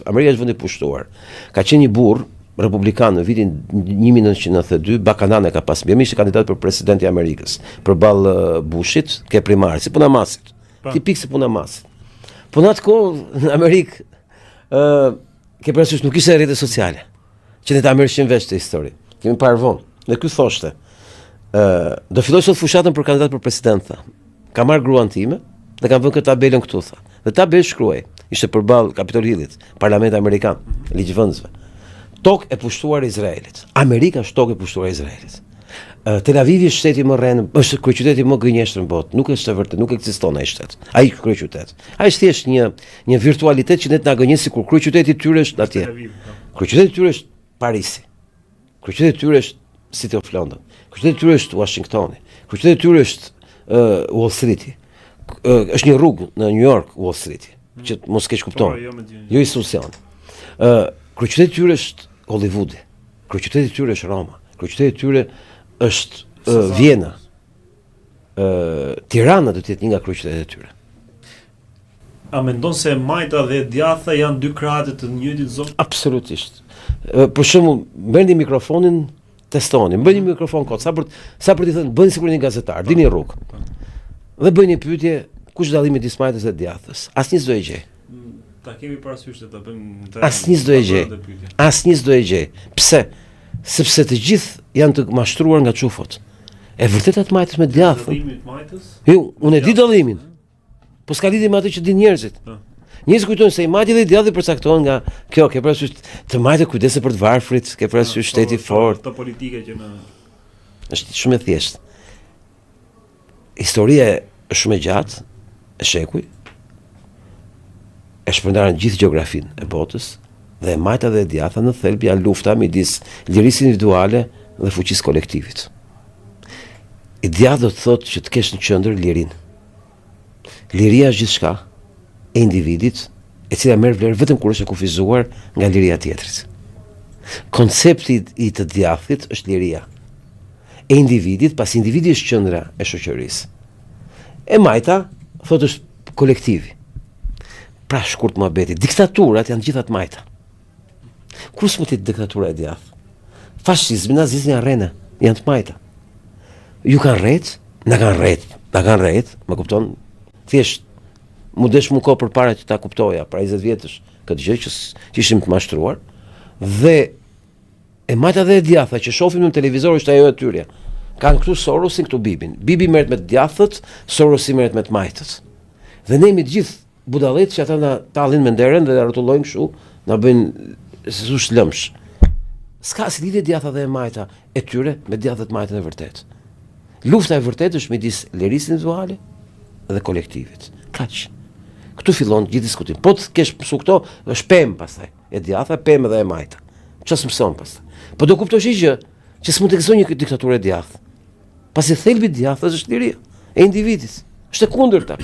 Amerika është vend i pushtuar. Ka qenë një burr republikan në vitin 1992, Bakanan e ka pas mirë, ishte kandidat për presidenti i Amerikës, përballë Bushit, ke primar, si puna masit. Tipik si puna masit. Po në atë kohë në Amerikë ke parasysh nuk ishte rrjete sociale, që ne ta merrshim vesh të histori. Kemi parë vonë. Dhe ky thoshte, do filloj sot fushatën për kandidat për president, tha. Ka marrë gruan time dhe kam vënë këtë tabelën këtu, tha. Dhe tabelë shkruaj, ishte përballë Capitol Hillit, Parlamenti Amerikan, ligjvënësve. Tokë e pushtuar e Izraelit. Amerika është tokë e pushtuar e Izraelit. Tel Avivi është shteti më rënë, është kryeqyteti më gënjeshtër në botë. Nuk është e vërtetë, nuk ekziston ai shtet. Ai kryeqytet. Ai është thjesht një virtualitet që ne të na gënjen sikur kryeqyteti i tyre është atje. Kryeqyteti i tyre është Parisi. Kryeqyteti i tyre është City of London. Kryeqyteti i tyre është Washingtoni. Kryeqyteti i tyre është Wall Street. Është një rrugë në New York, Wall Street, që mos keq kupton. Jo institucion. Kryeqyteti i tyre është Hollywoodi. Kryeqyteti i tyre është Roma. Kryeqyteti i tyre është Vjena. Tirana do të jetë një nga kryeqytetet e tyre. A mendon se Majta dhe Djatha janë dy krahët të njëjtit zog? Absolutisht. Për shembull, merrni mikrofonin, testoni, bëni një mikrofon kot, sa për t'i thënë, bëni sikur një gazetar, dini rrugë. Dhe bëni një pyetje, kush dallimi midis Majtës dhe Djathës? Asnjë s'do e gjej. Ta kemi parasysh se ta bëjmë Asnjë s'do e gjej. Asnjë s'do e gjej. Pse? Sepse të gjithë janë të mashtruar nga çufot. E vërtetë atë Majtës me Djathën. Dallimi i Majtës? Jo, unë e di dallimin. Po s'ka lidhje me atë që din njerëzit. Njerëzit kujtojnë se i Majti dhe i Djathi përcaktohen nga kjo, ke parasysh të Majtë kujdese për të varfrit, ke parasysh shteti fort. Të politike që në Është shumë e thjeshtë. Historia është shumë e gjatë, e shekuj, e shpërndarën gjithë gjeografinë e botës, dhe Majta dhe Djatha në thelb janë lufta midis lirisë individuale dhe fuqisë kolektivit. I Djathtë do të thotë që të kesh në qendër lirinë. Liria është gjithçka e individit, e cila merr vlerë vetëm kur është e kufizuar nga liria e tjetrit. Koncepti i të Djathtit është liria e individit, pas individi është qendra e shoqërisë. E Majta thotë është kolektivi. Pra shkurt muhabeti, diktaturat janë gjithat Majta. Kur s'mund të jetë diktatura e Djathtë? Fashizmi, nazizmi janë rrene, janë të Majta. Ju kanë rrejt, na kanë rrejt, më kupton? Thjesht mu desh mu kohë përpara që ta kuptoja, para 20 vjetësh, këtë gjë që ishim të mashtruar, dhe e Majta dhe e Djatha që shohim në televizor është ajo e tyre. Kanë këtu Sorosin, këtu Bibin. Bibi merret me të Djathtët, Sorosi merret me të Majtët. Dhe ne jemi të gjithë budallet që ata na tallin me nderën dhe na rrotullojnë kështu, na bëjnë sush lëmsh. S'ka si lidhje Djatha dhe e Majta e tyre me Djatha dhe Majtën e vërtetë. Lufta e vërtetë është midis lirisë individuale dhe kolektivit. Kaq. Këtu fillon gjithë diskutim. Po të kesh mësu këto, është pemë pastaj. E Djatha, pemë dhe e Majta. Çfarë mëson pastaj? Po do kuptosh një gjë, që s'mund të ekzistojë një diktaturë e Djathtë. Pasi thelbi i Djathtës është liria e individit. Është e kundërta.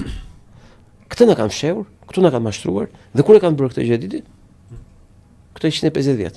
Këtë na kanë fshehur, këtu na kanë mashtruar, dhe kur e kanë bërë këtë gjë ditë? Këto 150 vjet.